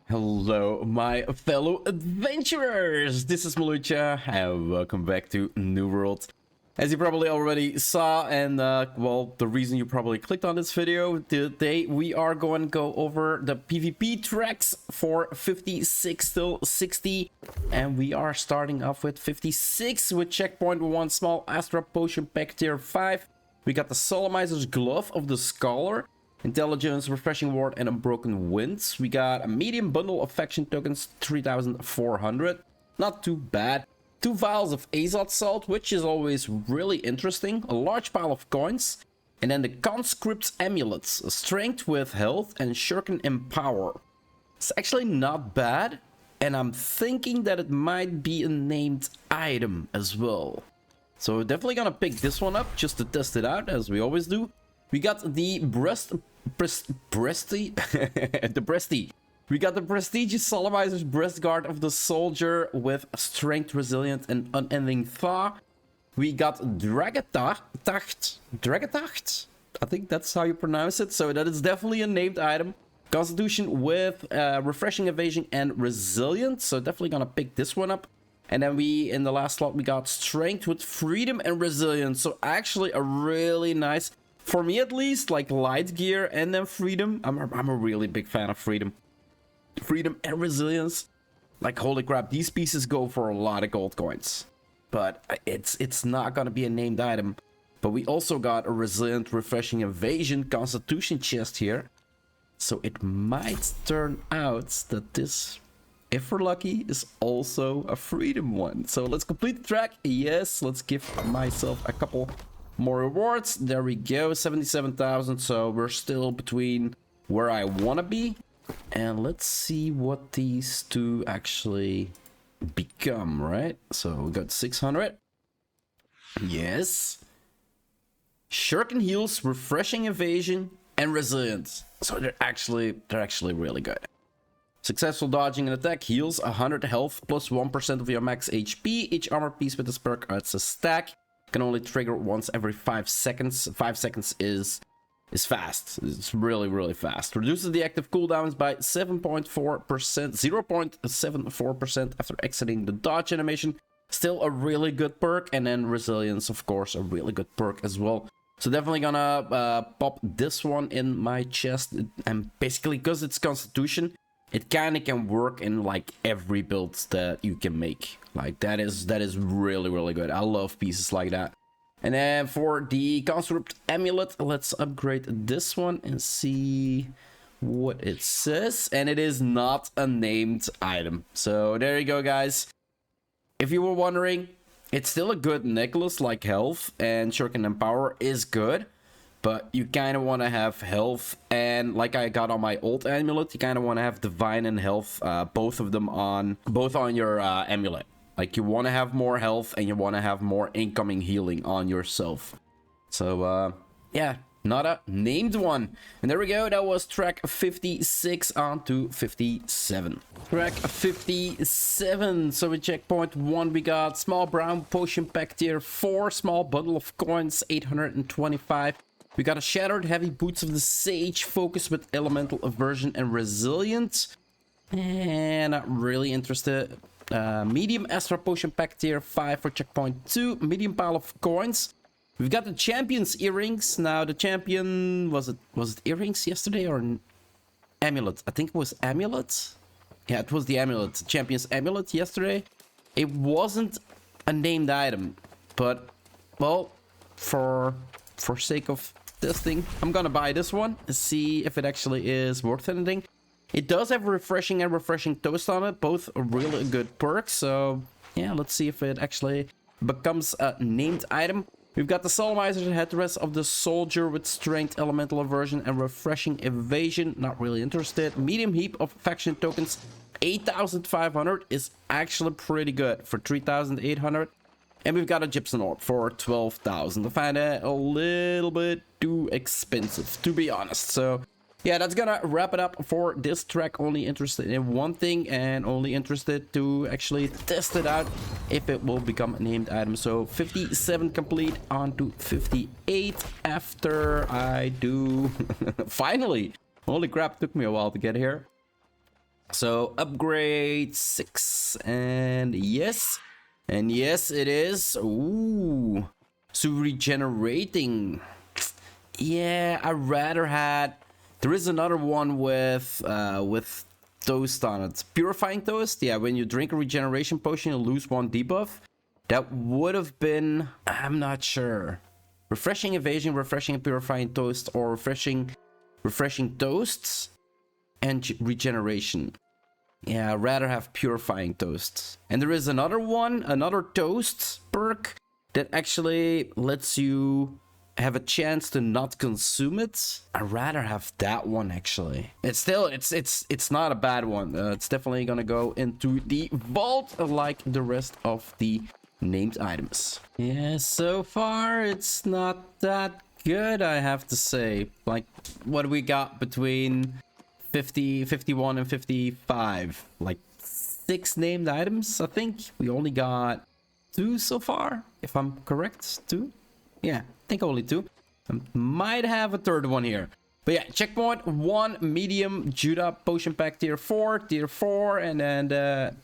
Hello, my fellow adventurers! This is Mloentje, and welcome back to New World. As you probably already saw, and well, the reason you probably clicked on this video, today we are going to go over the PvP tracks for 56 till 60. And we are starting off with 56 with checkpoint 1, small Astra potion pack tier 5. We got the Solemnizer's Glove of the Scholar, Intelligence, Refreshing Ward, and Unbroken Winds. We got a medium bundle of faction tokens, 3,400. Not too bad. 2 vials of Azot Salt, which is always really interesting. A large pile of coins. And then the Conscript's Amulets, Strength with Health and Shuriken Empower. It's actually not bad. And I'm thinking that it might be a named item as well. So we're definitely gonna pick this one up just to test it out, as we always do. We got the breasty. We got the prestigious Solemnizer's Breastguard of the Soldier with Strength, Resilient, and Unending Thaw. We got Dragatacht. I think that's how you pronounce it. So that is definitely a named item. Constitution with Refreshing Evasion and Resilience. So definitely gonna pick this one up. And then in the last slot, we got Strength with Freedom and Resilience. So actually a really nice, for me at least, like light gear and then Freedom. I'm a really big fan of Freedom. Freedom and Resilience. Like, holy crap, these pieces go for a lot of gold coins. But it's not gonna be a named item. But we also got a Resilient, Refreshing Evasion Constitution chest here. So it might turn out that this, if we're lucky, is also a Freedom one. So let's complete the track. Yes, let's give myself a couple more rewards. There we go, 77,000. So we're still between where I want to be. And let's see what these two actually become, right? So we got 600. Yes. Shuriken heals, Refreshing Evasion, and Resilience. So they're actually really good. Successful dodging an attack heals 100 health plus 1% of your max HP. Each armor piece with this perk adds a stack. Can only trigger once every 5 seconds. 5 seconds is fast. It's really fast. Reduces the active cooldowns by 0.74% after exiting the dodge animation. Still a really good perk. And then Resilience, of course, a really good perk as well. So definitely gonna pop this one in my chest. And basically, because it's Constitution, it kind of can work in like every build that you can make. Like that is really good. I love pieces like that. And then for the Conscript Amulet, let's upgrade this one and see what it says. And it is not a named item. So there you go, guys. If you were wondering, it's still a good necklace, like health, and Shuriken Empower is good. But you kind of want to have health, and like I got on my old amulet, you kind of want to have divine and health, both on your amulet. Like, you want to have more health and you want to have more incoming healing on yourself. So yeah, not a named one. And there we go, that was track 56 on to 57. Track 57. So with checkpoint 1 we got small brown potion pack tier 4, small bundle of coins, 825. We got a Shattered Heavy Boots of the Sage, focus with Elemental Aversion and Resilience. And not really interested. Medium Astra Potion Pack tier 5 for checkpoint 2. Medium pile of coins. We've got the Champion's Earrings. Now the Champion, was it Earrings yesterday or Amulet? I think it was Amulet. Yeah, it was the Amulet. Champion's Amulet yesterday. It wasn't a named item, but well, for sake of testing, I'm gonna buy this one and see if it actually is worth anything. It does have Refreshing and Refreshing Toast on it, both really good perks. So yeah, let's see if it actually becomes a named item. We've got the Solemnizer's Headdress of the Soldier with Strength, Elemental Aversion, and Refreshing Evasion. Not really interested. Medium Heap of Faction Tokens, 8,500 is actually pretty good for 3,800. And we've got a Gypsum Orb for 12,000. I find that a little bit too expensive, to be honest. So yeah, that's gonna wrap it up for this track. Only interested in one thing, and only interested to actually test it out if it will become a named item. So 57 complete, on to 58 after I do finally. Holy crap, took me a while to get here. So upgrade 6, and yes it is. Ooh, so regenerating. Yeah, I rather had. There is another one with toast on it. Purifying toast. Yeah, when you drink a regeneration potion, you lose 1 debuff. That would have been. I'm not sure. Refreshing evasion, refreshing and purifying toast, or refreshing toasts and regeneration. Yeah, I'd rather have purifying toasts. And there is another one, another toast perk that actually lets you have a chance to not consume it. I'd rather have that one actually. It's still, it's not a bad one. It's definitely gonna go into the vault like the rest of the named items. Yeah, so far it's not that good, I have to say. Like, what do we got between 50, 51 and 55? Like 6 named items, I think. We only got 2 so far, if I'm correct. 2? Yeah, I think only 2. I might have a third one here. But yeah, checkpoint 1, medium, Judah, potion pack tier 4, and then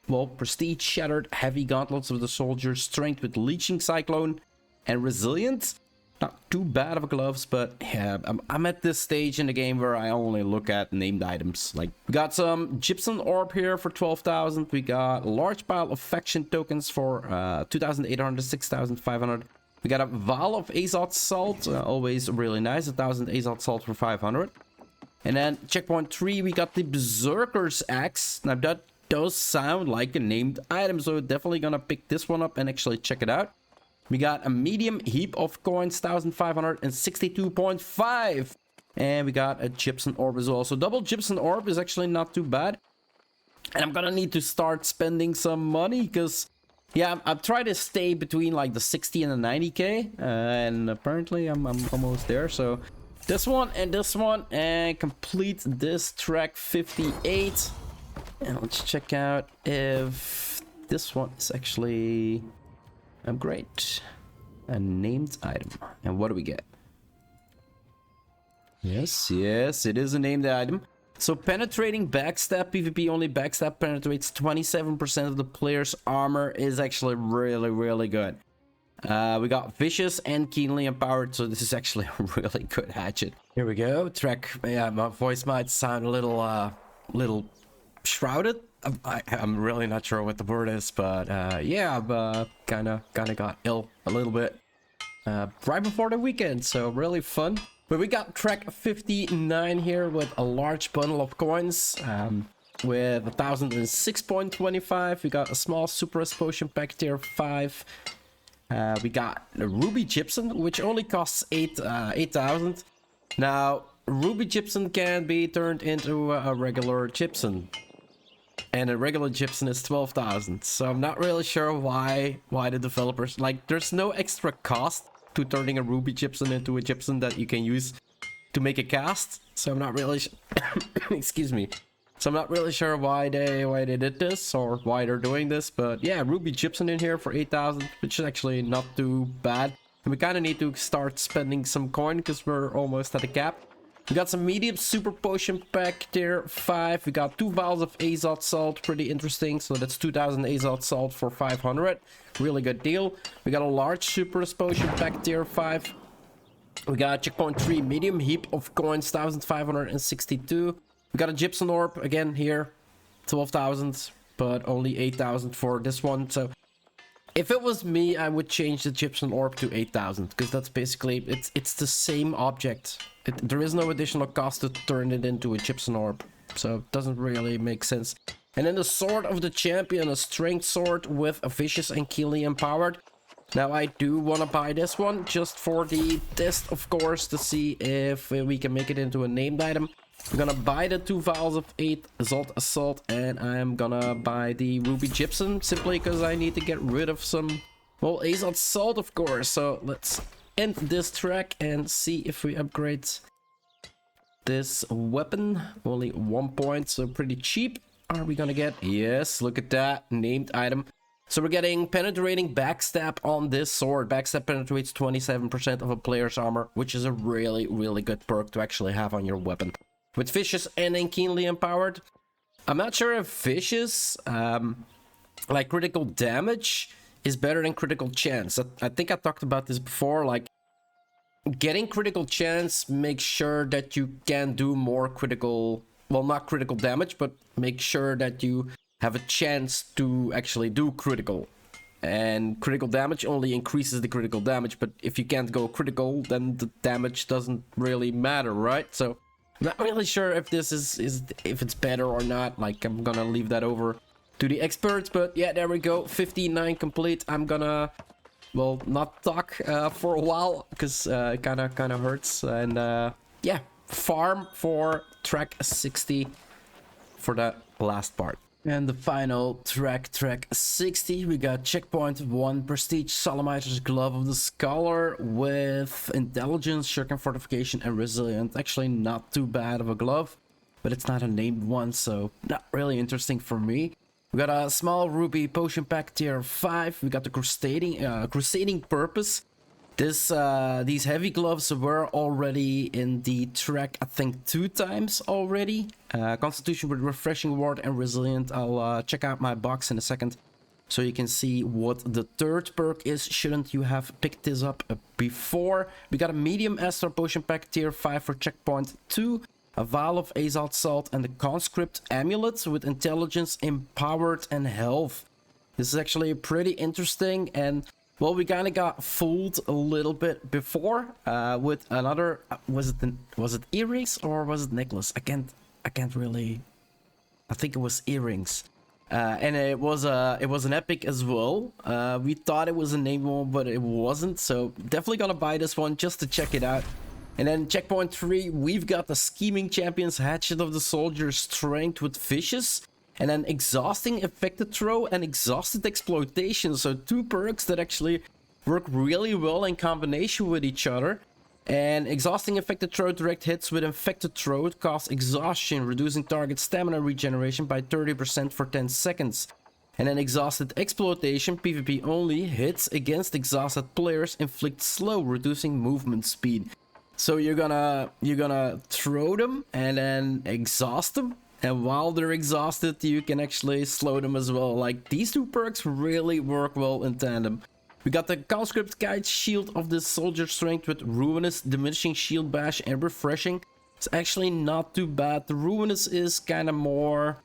well, prestige, shattered, heavy gauntlets of the soldier, strength with leeching cyclone, and resilient. Not too bad of gloves, but yeah, I'm at this stage in the game where I only look at named items. Like, we got some gypsum orb here for 12,000. We got a large pile of faction tokens for 2,800, 6,500. We got a vial of Azot salt, always really nice, 1,000 Azot salt for 500. And then checkpoint 3, we got the Beserker's axe. Now that does sound like a named item, so definitely gonna pick this one up and actually check it out. We got a medium heap of coins, 1,562.5. And we got a gypsum orb as well. So double gypsum orb is actually not too bad. And I'm gonna need to start spending some money, because yeah, I'm trying to stay between like the 60 and the 90k, and apparently I'm almost there. So this one, and complete this track 58. And let's check out if this one is actually upgrade. A named item. And what do we get? Yes, it is a named item. So penetrating backstab, PvP only backstab penetrates 27% of the player's armor, is actually really good. We got vicious and keenly empowered, so this is actually a really good hatchet. Here we go. Track. Yeah, my voice might sound a little shrouded. I'm really not sure what the word is, but yeah, I've kind of got ill a little bit right before the weekend, so really fun. But we got track 59 here with a large bundle of coins with 1,006.25. We got a small super potion pack tier 5. We got a ruby gypsum, which only costs 8,000. Now, ruby gypsum can be turned into a regular gypsum, and a regular gypsum is 12,000. So I'm not really sure why the developers, like, there's no extra cost to turning a ruby gypsum into a gypsum that you can use to make a cast. So I'm not really excuse me. So I'm not really sure why they did this, or why they're doing this. But yeah, ruby gypsum in here for 8,000, which is actually not too bad. And we kind of need to start spending some coin because we're almost at the cap. We got some medium super potion pack tier 5. We got 2 vials of Azot salt, pretty interesting. So that's 2,000 Azot salt for 500. Really good deal. We got a large super potion pack tier 5. We got checkpoint 3 medium heap of coins, 1,562. We got a gypsum orb again here, 12,000, but only 8,000 for this one. So if it was me, I would change the gypsum orb to 8,000, because that's basically, it's the same object. There is no additional cost to turn it into a gypsum orb, so it doesn't really make sense. And then the sword of the champion, a strength sword with a vicious and keenly empowered. Now I do want to buy this one just for the test, of course, to see if we can make it into a named item. We're gonna buy the 2 vials of 8 Azot Assault, and I'm gonna buy the Ruby Gypsum simply because I need to get rid of some, well, Azot Salt, of course. So let's end this track and see if we upgrade this weapon. Only 1 point, so pretty cheap. Are we gonna get? Yes, look at that named item. So we're getting penetrating backstab on this sword. Backstab penetrates 27% of a player's armor, which is a really good perk to actually have on your weapon. With vicious and then keenly empowered, I'm not sure if fishes, like critical damage is better than critical chance. I think I talked about this before, like getting critical chance makes sure that you can do more critical, well, not critical damage, but make sure that you have a chance to actually do critical. And critical damage only increases the critical damage, but if you can't go critical, then the damage doesn't really matter, right? So I'm not really sure if this is if it's better or not. Like, I'm gonna leave that over to the experts, but yeah, there we go, 59 complete. I'm gonna, well, not talk for a while because it kind of hurts, and yeah, farm for track 60 for that last part. And the final track 60, we got checkpoint 1 prestige Solemnizer's Glove of the Scholar with intelligence, shuriken fortification, and resilient. Actually not too bad of a glove, but it's not a named one, so not really interesting for me. We got a small ruby potion pack tier 5. We got the crusading purpose. These heavy gloves were already in the track, I think 2 times already. Constitution with refreshing ward and resilient. I'll check out my box in a second so you can see what the third perk is. Shouldn't you have picked this up before? We got a medium Astor potion pack tier 5 for checkpoint 2. A vial of Azalt salt and the conscript amulet with intelligence, empowered, and health. This is actually pretty interesting, and well, we kind of got fooled a little bit before with another. Was it earrings or was it necklace? I can't really. I think it was earrings, and it was an epic as well. We thought it was a name one, but it wasn't. So definitely gonna buy this one just to check it out. And then checkpoint 3, we've got the Scheming Champion's Hatchet of the Soldier's Strength with Fishes. And then Exhausting Effected Throw and Exhausted Exploitation. So 2 perks that actually work really well in combination with each other. And Exhausting Effected Throw direct hits with Infected Throw cause exhaustion, reducing target stamina regeneration by 30% for 10 seconds. And then Exhausted Exploitation, PvP only, hits against exhausted players inflict slow, reducing movement speed. So you're gonna throw them and then exhaust them, and while they're exhausted you can actually slow them as well. Like, these 2 perks really work well in tandem. We got the Conscript Guide Shield of the Soldier's Strength with Ruinous, Diminishing Shield Bash, and Refreshing. It's actually not too bad. The Ruinous is kind of more,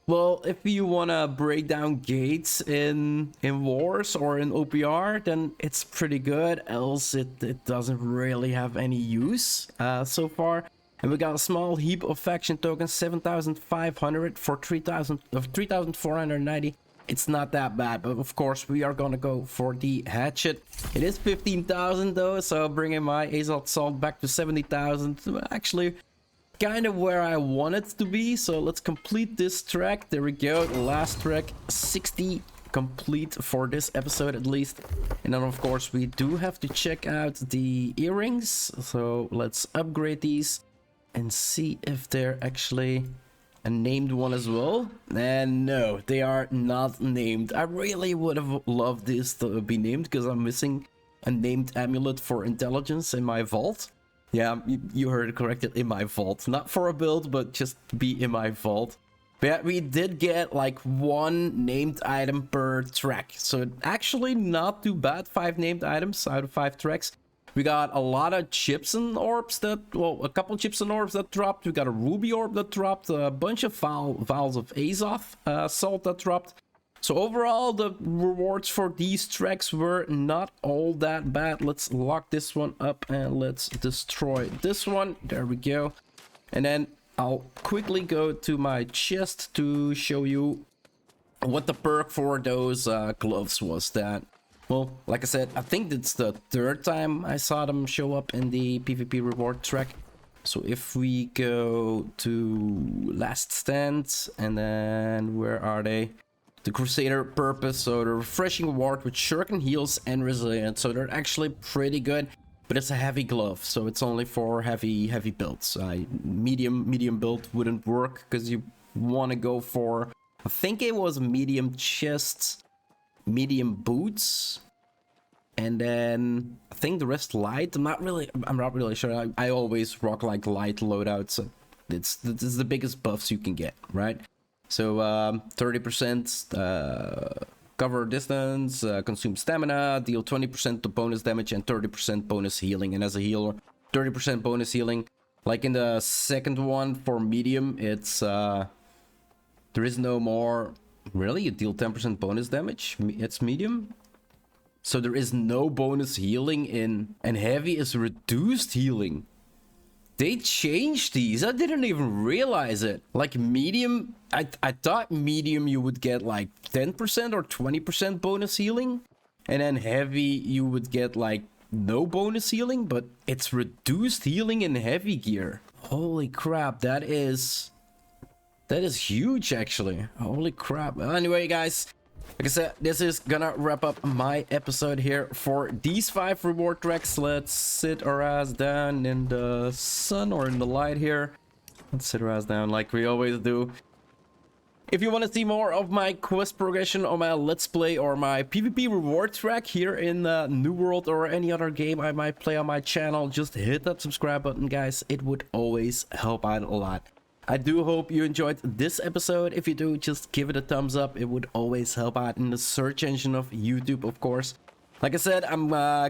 well, if you want to break down gates in wars or in OPR, then it's pretty good. Else it doesn't really have any use so far. And we got a small heap of faction tokens, 7,500 for 3,490. It's not that bad, but of course we are gonna go for the hatchet. It is 15,000 though, so bringing my Azalt Salt back to 70,000. Actually, kind of where I want it to be. So let's complete this track. There we go, the last track, 60 complete for this episode at least. And then of course we do have to check out the earrings, so let's upgrade these and see if they're actually a named one as well. And no, they are not named. I really would have loved this to be named because I'm missing a named amulet for intelligence in my vault. Yeah, you heard it correctly, in my vault. Not for a build, but just be in my vault. But yeah, we did get like 1 named item per track. So actually not too bad. 5 named items out of 5 tracks. We got a lot of chips and orbs that, well, a couple chips and orbs that dropped. We got a ruby orb that dropped. A bunch of vials of Azov salt that dropped. So overall, the rewards for these tracks were not all that bad. Let's lock this one up and let's destroy this one. There we go. And then I'll quickly go to my chest to show you what the perk for those gloves was. That, well, like I said, I think it's the 3rd time I saw them show up in the PvP reward track. So if we go to Last Stand, and then where are they? The Crusader purpose, so the refreshing ward with shuriken heals and resilient, so they're actually pretty good, but it's a heavy glove, so it's only for heavy builds. Medium build wouldn't work because you want to go for, I think it was medium chests, medium boots, and then I think the rest light. I'm not really sure. I always rock like light loadouts. So this is the biggest buffs you can get, right? So 30% cover distance, consume stamina, deal 20% to bonus damage and 30% bonus healing. And as a healer, 30% bonus healing. Like in the second one for medium, it's there is no more. Really, you deal 10% bonus damage. It's medium, so there is no bonus healing in, and heavy is reduced healing. They changed these. I didn't even realize it. Like medium, I thought medium you would get like 10% or 20% bonus healing, and then heavy you would get like no bonus healing, but it's reduced healing in heavy gear. Holy crap, that is huge actually. Holy crap. Anyway, guys, like I said, this is gonna wrap up my episode here for these 5 reward tracks. Let's sit our ass down in the sun or in the light here. Let's sit our ass down like we always do. If you want to see more of my quest progression or my Let's Play or my PvP reward track here in New World or any other game I might play on my channel, just hit that subscribe button, guys. It would always help out a lot. I do hope you enjoyed this episode. If you do, just give it a thumbs up. It would always help out in the search engine of YouTube, of course. Like I said, I'm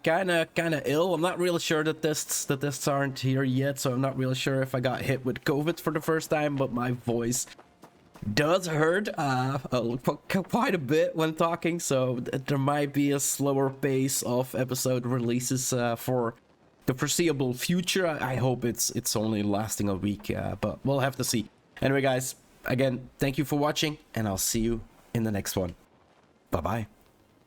kind of ill. I'm not really sure that the tests aren't here yet, so I'm not really sure if I got hit with COVID for the first time, but my voice does hurt quite a bit when talking, so there might be a slower pace of episode releases for the foreseeable future. I hope it's only lasting a week, but we'll have to see. Anyway, guys, again, thank you for watching, and I'll see you in the next one. Bye bye.